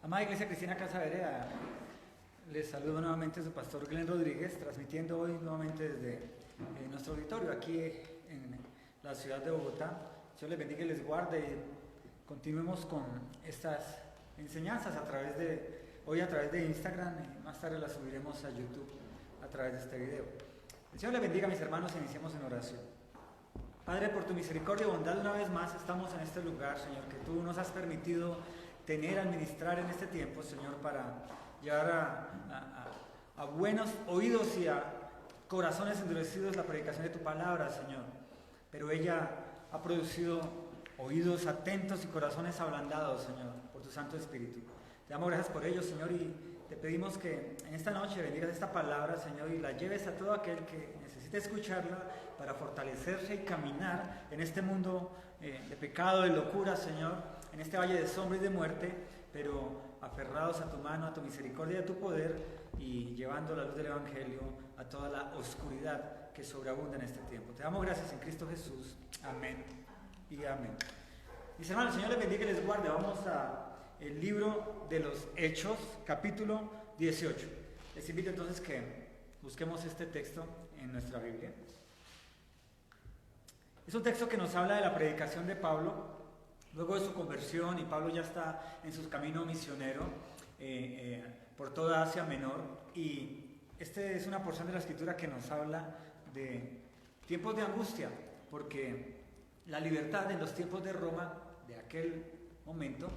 Amada Iglesia Cristiana Casa Vereda, les saludo nuevamente a su pastor Glenn Rodríguez, transmitiendo hoy nuevamente desde nuestro auditorio aquí en la ciudad de Bogotá. Dios les bendiga y les guarde y continuemos con estas enseñanzas hoy a través de Instagram y más tarde las subiremos a YouTube a través de este video. El Señor les bendiga, mis hermanos, e iniciemos en oración. Padre, por tu misericordia y bondad, una vez más estamos en este lugar, Señor, que tú nos has permitido tener, administrar en este tiempo, Señor, para llevar a buenos oídos y a corazones endurecidos la predicación de tu palabra, Señor. Pero ella ha producido oídos atentos y corazones ablandados, Señor, por tu Santo Espíritu. Te damos gracias por ello, Señor, y te pedimos que en esta noche bendigas esta palabra, Señor, y la lleves a todo aquel que necesite escucharla para fortalecerse y caminar en este mundo de pecado, de locura, Señor, en este valle de sombra y de muerte, pero aferrados a tu mano, a tu misericordia y a tu poder, y llevando la luz del Evangelio a toda la oscuridad que sobreabunda en este tiempo. Te damos gracias en Cristo Jesús. Amén y amén. Mis hermanos, el Señor les bendiga y les guarde. Vamos al libro de los Hechos, capítulo 18. Les invito entonces que busquemos este texto en nuestra Biblia. Es un texto que nos habla de la predicación de Pablo, luego de su conversión, y Pablo ya está en su camino misionero por toda Asia Menor, y este es una porción de la Escritura que nos habla de tiempos de angustia, porque la libertad en los tiempos de Roma, de aquel momento,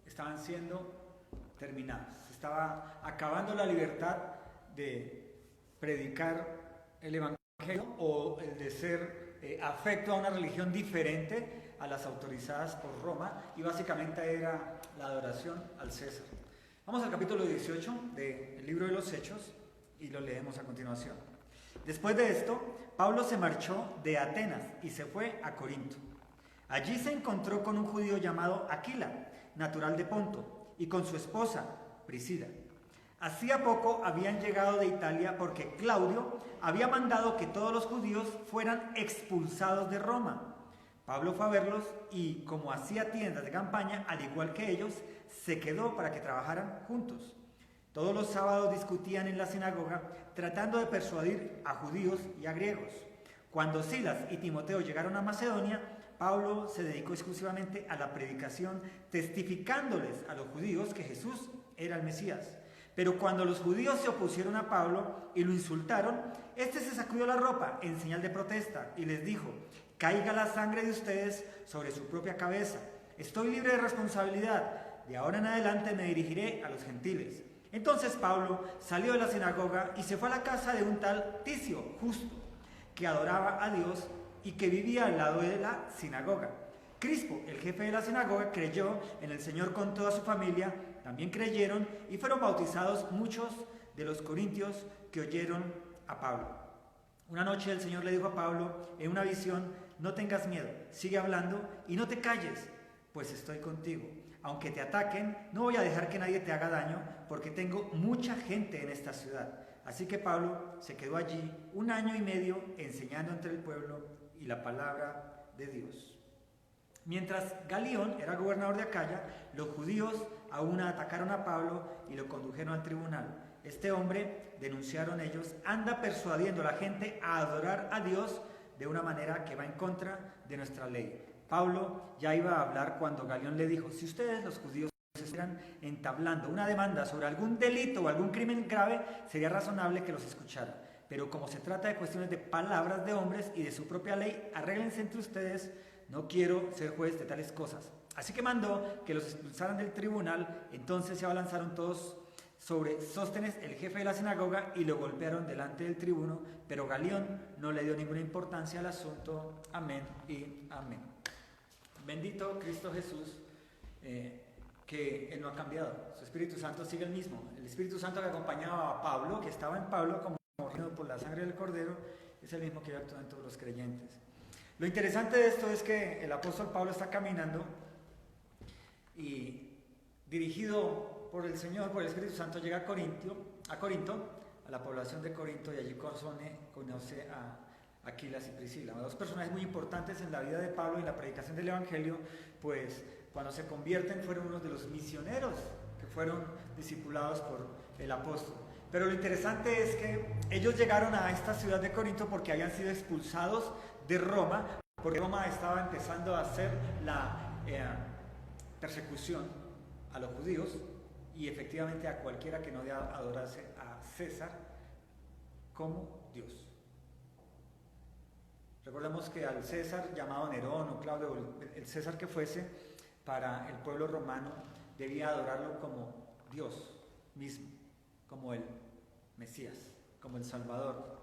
estaban siendo terminadas. Se estaba acabando la libertad de predicar el Evangelio o el de ser afecto a una religión diferente a las autorizadas por Roma, y básicamente era la adoración al César. Vamos al capítulo 18 del libro de los Hechos y lo leemos a continuación. Después de esto, Pablo se marchó de Atenas y se fue a Corinto. Allí se encontró con un judío llamado Aquila, natural de Ponto, y con su esposa, Priscila. Hacía poco habían llegado de Italia porque Claudio había mandado que todos los judíos fueran expulsados de Roma. Pablo fue a verlos y, como hacía tiendas de campaña, al igual que ellos, se quedó para que trabajaran juntos. Todos los sábados discutían en la sinagoga, tratando de persuadir a judíos y a griegos. Cuando Silas y Timoteo llegaron a Macedonia, Pablo se dedicó exclusivamente a la predicación, testificándoles a los judíos que Jesús era el Mesías. Pero cuando los judíos se opusieron a Pablo y lo insultaron, este se sacudió la ropa en señal de protesta y les dijo: «Caiga la sangre de ustedes sobre su propia cabeza. Estoy libre de responsabilidad. De ahora en adelante me dirigiré a los gentiles». Entonces Pablo salió de la sinagoga y se fue a la casa de un tal Ticio Justo, que adoraba a Dios y que vivía al lado de la sinagoga. Crispo, el jefe de la sinagoga, creyó en el Señor con toda su familia. También creyeron y fueron bautizados muchos de los corintios que oyeron a Pablo. Una noche el Señor le dijo a Pablo en una visión: «No tengas miedo, sigue hablando y no te calles, pues estoy contigo. Aunque te ataquen, no voy a dejar que nadie te haga daño, porque tengo mucha gente en esta ciudad». Así que Pablo se quedó allí 1 año y medio enseñando entre el pueblo y la palabra de Dios. Mientras Galión era gobernador de Acaya, los judíos aún atacaron a Pablo y lo condujeron al tribunal. Este hombre, denunciaron ellos, anda persuadiendo a la gente a adorar a Dios de una manera que va en contra de nuestra ley. Pablo ya iba a hablar cuando Galión le dijo: «Si ustedes, los judíos, estuvieran entablando una demanda sobre algún delito o algún crimen grave, sería razonable que los escuchara. Pero como se trata de cuestiones de palabras de hombres y de su propia ley, arréglense entre ustedes. No quiero ser juez de tales cosas». Así que mandó que los expulsaran del tribunal. Entonces se abalanzaron todos sobre Sóstenes, el jefe de la sinagoga, y lo golpearon delante del tribuno, pero Galión no le dio ninguna importancia al asunto. Amén y amén. Bendito Cristo Jesús, que Él no ha cambiado. Su Espíritu Santo sigue el mismo. El Espíritu Santo que acompañaba a Pablo, que estaba en Pablo como regido por la sangre del Cordero, es el mismo que actúa en todos los creyentes. Lo interesante de esto es que el apóstol Pablo está caminando y, dirigido por el Señor, por el Espíritu Santo, llega a Corinto, a la población de Corinto, y allí conoce a Aquilas y Priscila, dos personajes muy importantes en la vida de Pablo y en la predicación del Evangelio, pues cuando se convierten fueron unos de los misioneros que fueron discipulados por el apóstol. Pero lo interesante es que ellos llegaron a esta ciudad de Corinto porque habían sido expulsados de Roma, porque Roma estaba empezando a hacer la persecución a los judíos y efectivamente a cualquiera que no adorase a César como Dios. Recordemos que al César llamado Nerón o Claudio, el César que fuese, para el pueblo romano debía adorarlo como Dios mismo, como el Mesías, como el Salvador.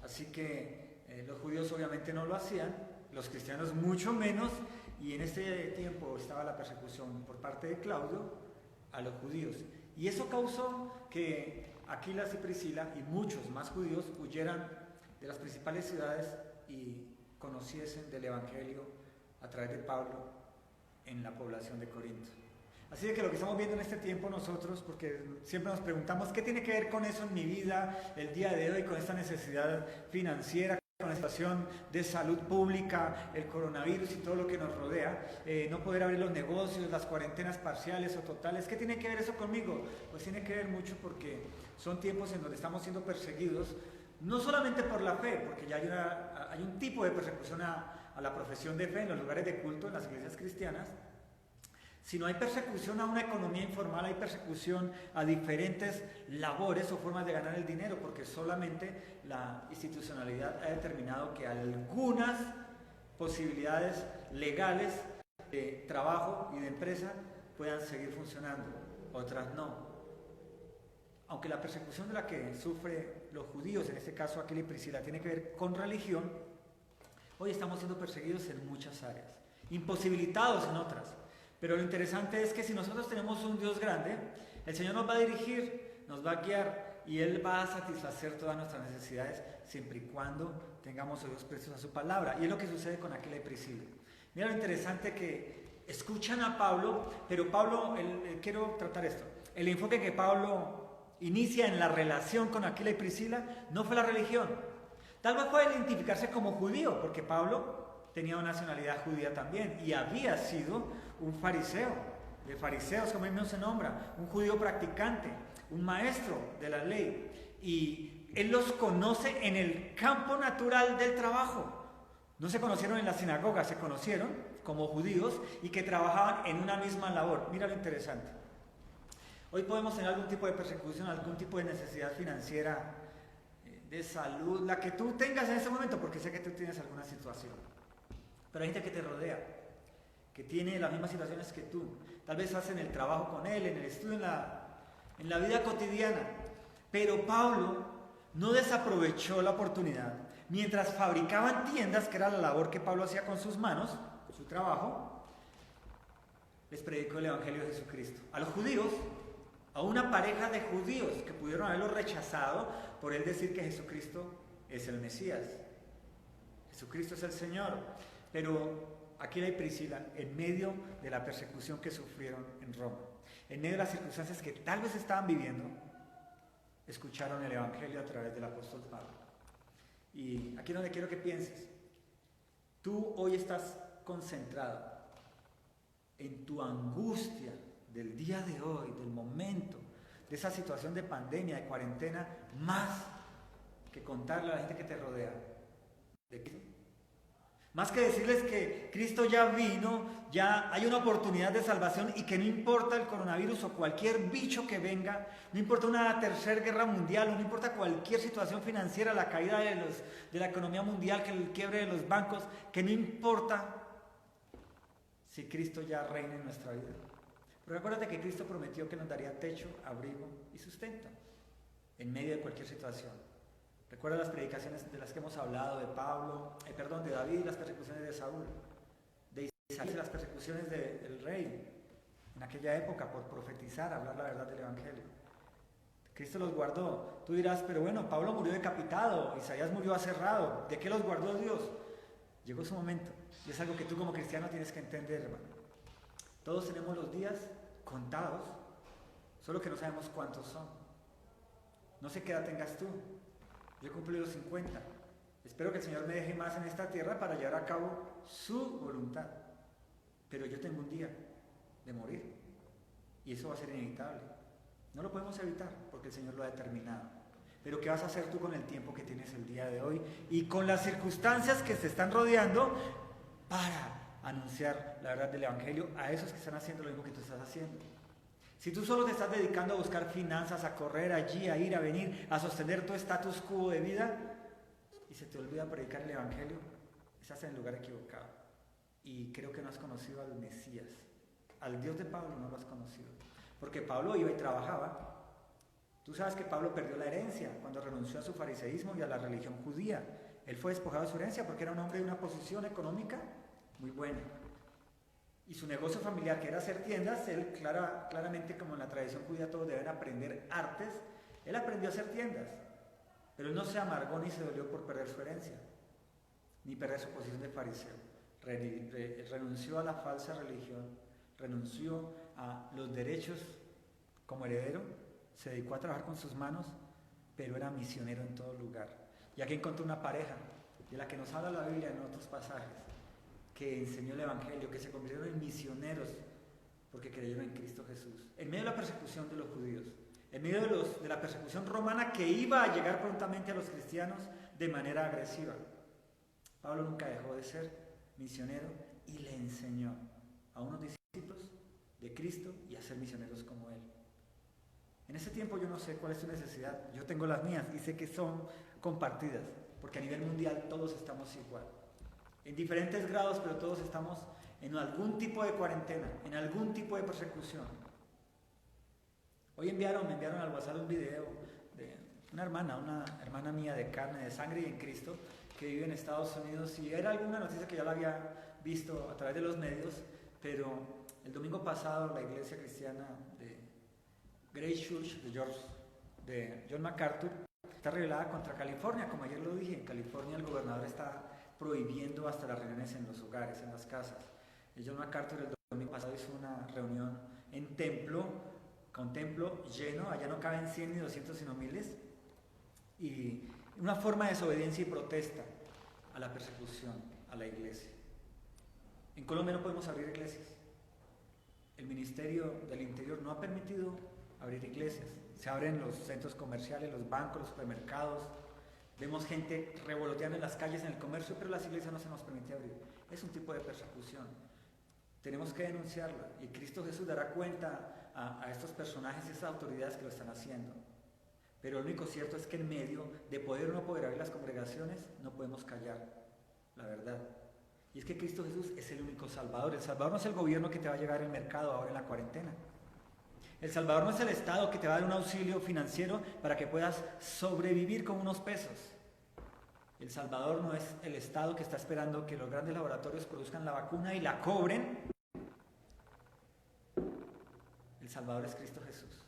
Así que los judíos obviamente no lo hacían, los cristianos mucho menos, y en este tiempo estaba la persecución por parte de Claudio a los judíos. Y eso causó que Aquilas y Priscila y muchos más judíos huyeran de las principales ciudades y conociesen del Evangelio a través de Pablo en la población de Corinto. Así de que lo que estamos viendo en este tiempo nosotros, porque siempre nos preguntamos qué tiene que ver con eso en mi vida el día de hoy, con esta necesidad financiera, con la situación de salud pública, el coronavirus y todo lo que nos rodea, no poder abrir los negocios, las cuarentenas parciales o totales. ¿Qué tiene que ver eso conmigo? Pues tiene que ver mucho porque son tiempos en donde estamos siendo perseguidos, no solamente por la fe, porque ya hay un tipo de persecución a la profesión de fe en los lugares de culto, en las iglesias cristianas, sino hay persecución a una economía informal, hay persecución a diferentes labores o formas de ganar el dinero, porque solamente la institucionalidad ha determinado que algunas posibilidades legales de trabajo y de empresa puedan seguir funcionando, otras no. Aunque la persecución de la que sufren los judíos, en este caso Aquila y Priscila, tiene que ver con religión, hoy estamos siendo perseguidos en muchas áreas, imposibilitados en otras. Pero lo interesante es que si nosotros tenemos un Dios grande, el Señor nos va a dirigir, nos va a guiar y Él va a satisfacer todas nuestras necesidades siempre y cuando tengamos oídos prestos a su palabra. Y es lo que sucede con Aquila y Priscila. Mira lo interesante que escuchan a Pablo, pero Pablo, quiero tratar esto, el enfoque que Pablo inicia en la relación con Aquila y Priscila no fue la religión. Tal vez fue identificarse como judío, porque Pablo tenía una nacionalidad judía también y había sido un fariseo, de fariseos como él mismo se nombra, un judío practicante, un maestro de la ley, y él los conoce en el campo natural del trabajo. No se conocieron en la sinagoga, se conocieron como judíos y que trabajaban en una misma labor. Mira lo interesante. Hoy podemos tener algún tipo de persecución, algún tipo de necesidad financiera, de salud, la que tú tengas en ese momento, porque sé que tú tienes alguna situación. Pero hay gente que te rodea, que tiene las mismas situaciones que tú. Tal vez hacen el trabajo con él, en el estudio, en la vida cotidiana. Pero Pablo no desaprovechó la oportunidad. Mientras fabricaban tiendas, que era la labor que Pablo hacía con sus manos, su trabajo, les predicó el Evangelio de Jesucristo. A los judíos, a una pareja de judíos que pudieron haberlo rechazado por él decir que Jesucristo es el Mesías. Jesucristo es el Señor. Pero Aquila y Priscila, en medio de la persecución que sufrieron en Roma, en medio de las circunstancias que tal vez estaban viviendo, escucharon el Evangelio a través del apóstol Pablo. Y aquí es donde quiero que pienses. Tú hoy estás concentrado en tu angustia del día de hoy, del momento, de esa situación de pandemia, de cuarentena, más que contarle a la gente que te rodea de Cristo. Más que decirles que Cristo ya vino, ya hay una oportunidad de salvación y que no importa el coronavirus o cualquier bicho que venga, no importa una tercera guerra mundial, o no importa cualquier situación financiera, la caída de la economía mundial, que el quiebre de los bancos, que no importa si Cristo ya reina en nuestra vida. Pero recuérdate que Cristo prometió que nos daría techo, abrigo y sustento en medio de cualquier situación. Recuerda las predicaciones de las que hemos hablado, de David, las persecuciones de Saúl, de Isaías, las persecuciones del rey en aquella época por profetizar, hablar la verdad del Evangelio. Cristo los guardó. Tú dirás, pero bueno, Pablo murió decapitado, Isaías murió aserrado. ¿De qué los guardó Dios? Llegó su momento y es algo que tú como cristiano tienes que entender, hermano. Todos tenemos los días contados, solo que no sabemos cuántos son. No sé qué edad tengas tú. Yo he cumplido 50. Espero que el Señor me deje más en esta tierra para llevar a cabo su voluntad. Pero yo tengo un día. de morir. Y eso va a ser inevitable. No lo podemos evitar porque el Señor lo ha determinado. Pero ¿qué vas a hacer tú con el tiempo que tienes el día de hoy y con las circunstancias que te están rodeando para anunciar la verdad del Evangelio a esos que están haciendo lo mismo que tú estás haciendo? Si tú solo te estás dedicando a buscar finanzas, a correr allí, a ir, a venir, a sostener tu status quo de vida y se te olvida predicar el Evangelio, estás en el lugar equivocado. Y creo que no has conocido al Mesías. Al Dios de Pablo no lo has conocido. Porque Pablo iba y trabajaba. Tú sabes que Pablo perdió la herencia cuando renunció a su fariseísmo y a la religión judía. Él fue despojado de su herencia porque era un hombre de una posición económica muy buena. Y su negocio familiar, que era hacer tiendas, él claramente, como en la tradición judía todos deben aprender artes, él aprendió a hacer tiendas. Pero él no se amargó ni se dolió por perder su herencia, ni perder su posición de fariseo. Renunció a la falsa religión, renunció a los derechos como heredero, se dedicó a trabajar con sus manos, pero era misionero en todo lugar. Y aquí encontró una pareja, de la que nos habla la Biblia en otros pasajes, que enseñó el Evangelio, que se convirtieron en misioneros porque creyeron en Cristo Jesús. En medio de la persecución de los judíos, en medio de la persecución romana que iba a llegar prontamente a los cristianos de manera agresiva. Pablo nunca dejó de ser misionero y le enseñó a unos discípulos de Cristo y a ser misioneros como él. En ese tiempo yo no sé cuál es tu necesidad, yo tengo las mías y sé que son compartidas, porque a nivel mundial todos estamos igual. En diferentes grados, pero todos estamos en algún tipo de cuarentena, en algún tipo de persecución. Hoy me enviaron al WhatsApp un video de una hermana mía de carne, de sangre y en Cristo, que vive en Estados Unidos, y era alguna noticia que ya la había visto a través de los medios, pero el domingo pasado la iglesia cristiana de Grace Church de John MacArthur está rebelada contra California. Como ayer lo dije, en California el gobernador está prohibiendo hasta las reuniones en los hogares, en las casas. John MacArthur el domingo pasado hizo una reunión en templo, con templo lleno, allá no caben 100 ni 200 sino miles, y una forma de desobediencia y protesta a la persecución a la iglesia. En Colombia no podemos abrir iglesias. El Ministerio del Interior no ha permitido abrir iglesias. Se abren los centros comerciales, los bancos, los supermercados. Vemos gente revoloteando en las calles, en el comercio, pero las iglesias no se nos permite abrir. Es un tipo de persecución. Tenemos que denunciarla y Cristo Jesús dará cuenta a estos personajes y a estas autoridades que lo están haciendo. Pero lo único cierto es que en medio de poder o no poder abrir las congregaciones, no podemos callar la verdad. Y es que Cristo Jesús es el único Salvador. El Salvador no es el gobierno que te va a llegar el mercado ahora en la cuarentena. El Salvador no es el Estado que te va a dar un auxilio financiero para que puedas sobrevivir con unos pesos. El Salvador no es el Estado que está esperando que los grandes laboratorios produzcan la vacuna y la cobren. El Salvador es Cristo Jesús,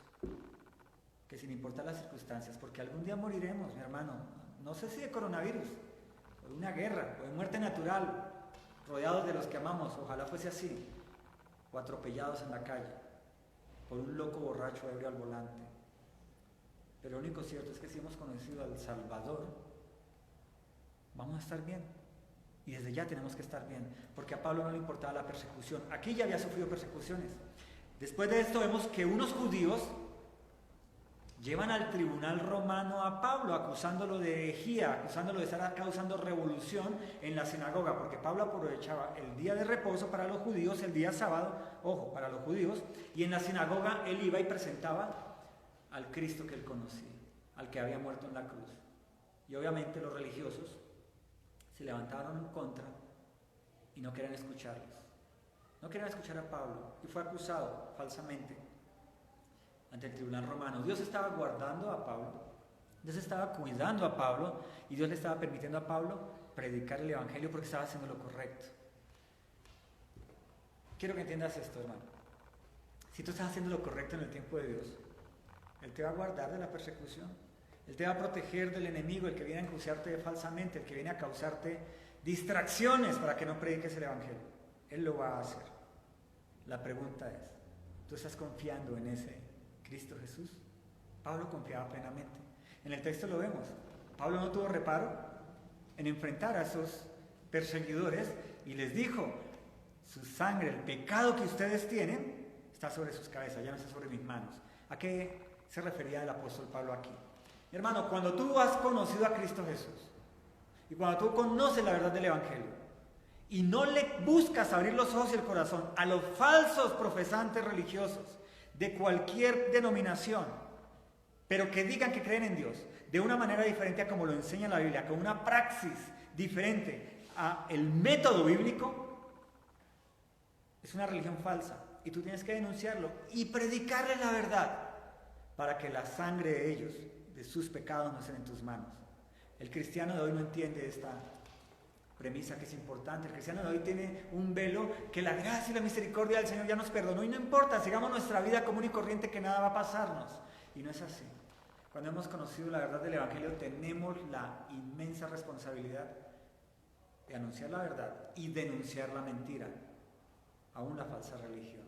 que sin importar las circunstancias, porque algún día moriremos, mi hermano, no sé si de coronavirus, o de una guerra, o de muerte natural, rodeados de los que amamos, ojalá fuese así, o atropellados en la calle, por un loco borracho ebrio al volante. Pero lo único cierto es que si hemos conocido al Salvador, vamos a estar bien. Y desde ya tenemos que estar bien, porque a Pablo no le importaba la persecución. Aquí ya había sufrido persecuciones. Después de esto vemos que unos judíos llevan al tribunal romano a Pablo, acusándolo de herejía, acusándolo de estar causando revolución en la sinagoga, porque Pablo aprovechaba el día de reposo para los judíos, el día sábado, ojo, para los judíos, y en la sinagoga él iba y presentaba al Cristo que él conocía, al que había muerto en la cruz. Y obviamente los religiosos se levantaron en contra y no querían escucharlos. No querían escuchar a Pablo y fue acusado falsamente ante el tribunal romano. Dios estaba guardando a Pablo, Dios estaba cuidando a Pablo y Dios le estaba permitiendo a Pablo predicar el Evangelio porque estaba haciendo lo correcto. Quiero que entiendas esto, hermano. Si tú estás haciendo lo correcto en el tiempo de Dios, Él te va a guardar de la persecución. Él te va a proteger del enemigo, el que viene a enjuiciarte falsamente, el que viene a causarte distracciones para que no prediques el Evangelio. Él lo va a hacer. La pregunta es, ¿tú estás confiando en ese Cristo Jesús? Pablo confiaba plenamente. En el texto lo vemos. Pablo no tuvo reparo en enfrentar a esos perseguidores y les dijo, su sangre, el pecado que ustedes tienen, está sobre sus cabezas, ya no está sobre mis manos. ¿A qué se refería el apóstol Pablo aquí? Mi hermano, cuando tú has conocido a Cristo Jesús y cuando tú conoces la verdad del Evangelio y no le buscas abrir los ojos y el corazón a los falsos profesantes religiosos de cualquier denominación, pero que digan que creen en Dios de una manera diferente a como lo enseña la Biblia, con una praxis diferente a el método bíblico, es una religión falsa y tú tienes que denunciarlo y predicarles la verdad para que la sangre de ellos, de sus pecados, no estén en tus manos. El cristiano de hoy no entiende esta premisa que es importante. El cristiano de hoy tiene un velo que la gracia y la misericordia del Señor ya nos perdonó y no importa, sigamos nuestra vida común y corriente que nada va a pasarnos. Y no es así. Cuando hemos conocido la verdad del Evangelio tenemos la inmensa responsabilidad de anunciar la verdad y denunciar la mentira, aún la falsa religión.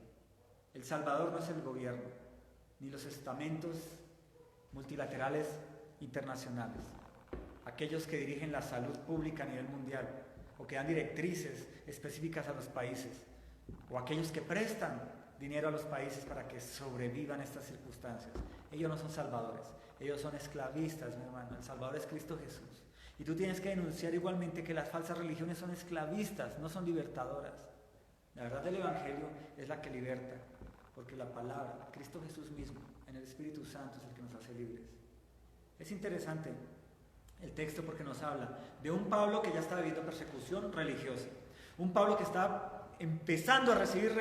El Salvador no es el gobierno, ni los estamentos multilaterales internacionales, aquellos que dirigen la salud pública a nivel mundial, o que dan directrices específicas a los países, o aquellos que prestan dinero a los países para que sobrevivan estas circunstancias. Ellos no son salvadores, ellos son esclavistas, mi hermano. El Salvador es Cristo Jesús. Y tú tienes que denunciar igualmente que las falsas religiones son esclavistas, no son libertadoras. La verdad del Evangelio es la que liberta, porque la palabra, Cristo Jesús mismo, en el Espíritu Santo, es el que nos hace libres. Es interesante el texto porque nos habla de un Pablo que ya está viviendo persecución religiosa, un Pablo que está empezando a recibir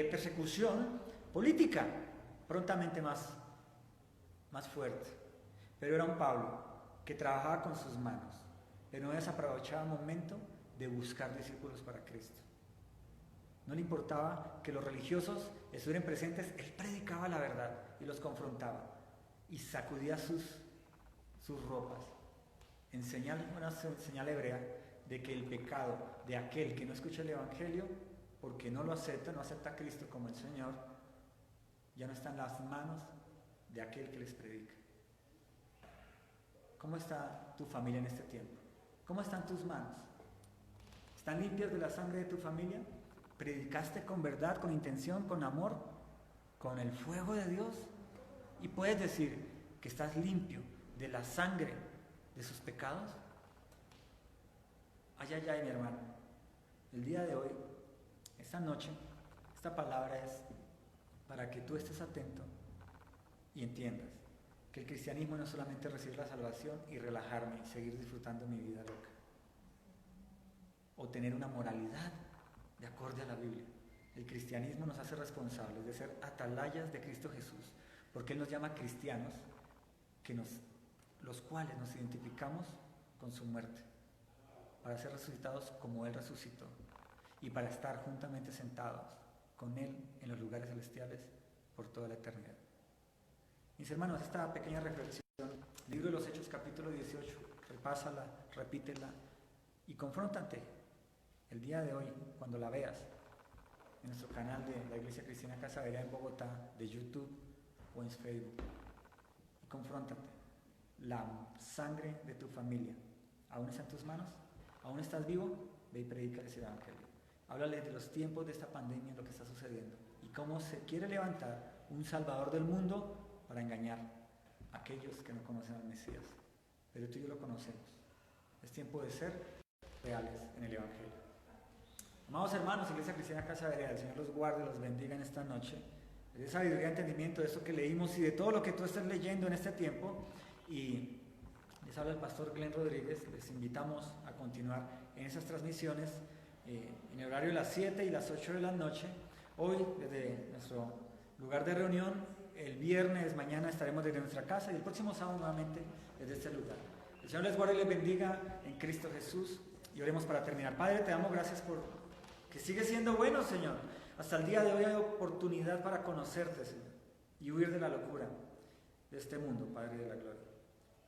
persecución política, prontamente más fuerte, pero era un Pablo que trabajaba con sus manos, pero no desaprovechaba el momento de buscar discípulos para Cristo. No le importaba que los religiosos estuvieran presentes, él predicaba la verdad y los confrontaba y sacudía sus ropas en una señal hebrea de que el pecado de aquel que no escucha el Evangelio, porque no lo acepta, no acepta a Cristo como el Señor, ya no está en las manos de aquel que les predica. ¿Cómo está tu familia en este tiempo? ¿Cómo están tus manos? ¿Están limpias de la sangre de tu familia? ¿Predicaste con verdad, con intención, con amor, con el fuego de Dios? Y puedes decir que estás limpio de la sangre de sus pecados. Ay, ay, ay, mi hermano. El día de hoy, esta noche, esta palabra es para que tú estés atento y entiendas que el cristianismo no es solamente recibir la salvación y relajarme y seguir disfrutando mi vida loca, o tener una moralidad de acorde a la Biblia. El cristianismo nos hace responsables de ser atalayas de Cristo Jesús, porque Él nos llama cristianos, los cuales nos identificamos con su muerte, para ser resucitados como Él resucitó, y para estar juntamente sentados con Él en los lugares celestiales por toda la eternidad. Mis hermanos, esta pequeña reflexión, libro de los Hechos capítulo 18, repásala, repítela y confróntate el día de hoy, cuando la veas, en nuestro canal de la Iglesia Cristiana Casa Berea en Bogotá, de YouTube o en Facebook. Y confróntate. La sangre de tu familia, ¿aún está en tus manos? ¿Aún estás vivo? Ve y predícales el Evangelio. Háblales de los tiempos de esta pandemia, lo que está sucediendo, y cómo se quiere levantar un Salvador del mundo para engañar a aquellos que no conocen al Mesías. Pero tú y yo lo conocemos. Es tiempo de ser reales en el Evangelio. Amados hermanos, Iglesia Cristiana Casa Berea, el Señor los guarde, los bendiga en esta noche. De sabiduría, entendimiento de esto que leímos y de todo lo que tú estás leyendo en este tiempo. Y les habla el pastor Glenn Rodríguez. Les invitamos a continuar en esas transmisiones en el horario de las 7 y las 8 de la noche. Hoy, desde nuestro lugar de reunión, el viernes, mañana estaremos desde nuestra casa y el próximo sábado nuevamente desde este lugar. El Señor les guarde y les bendiga en Cristo Jesús. Y oremos para terminar. Padre, te damos gracias por que sigue siendo bueno, Señor. Hasta el día de hoy hay oportunidad para conocerte, Señor, y huir de la locura de este mundo, Padre de la gloria.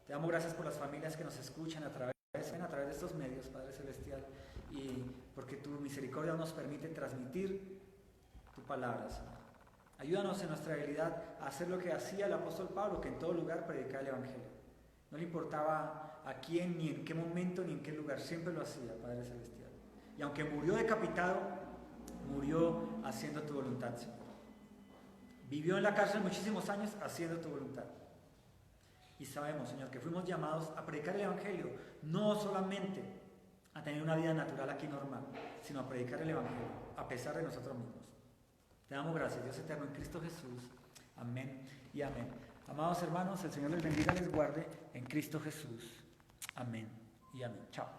Te damos gracias por las familias que nos escuchan a través de estos medios, Padre Celestial, y porque tu misericordia nos permite transmitir tu palabra, Señor. Ayúdanos en nuestra debilidad a hacer lo que hacía el apóstol Pablo, que en todo lugar predicaba el Evangelio. No le importaba a quién, ni en qué momento, ni en qué lugar, siempre lo hacía, Padre Celestial. Y aunque murió decapitado, murió haciendo tu voluntad, Señor. Vivió en la cárcel muchísimos años haciendo tu voluntad. Y sabemos, Señor, que fuimos llamados a predicar el Evangelio, no solamente a tener una vida natural aquí normal, sino a predicar el Evangelio, a pesar de nosotros mismos. Te damos gracias, Dios eterno, en Cristo Jesús. Amén y amén. Amados hermanos, el Señor les bendiga y les guarde en Cristo Jesús. Amén y amén. Chao.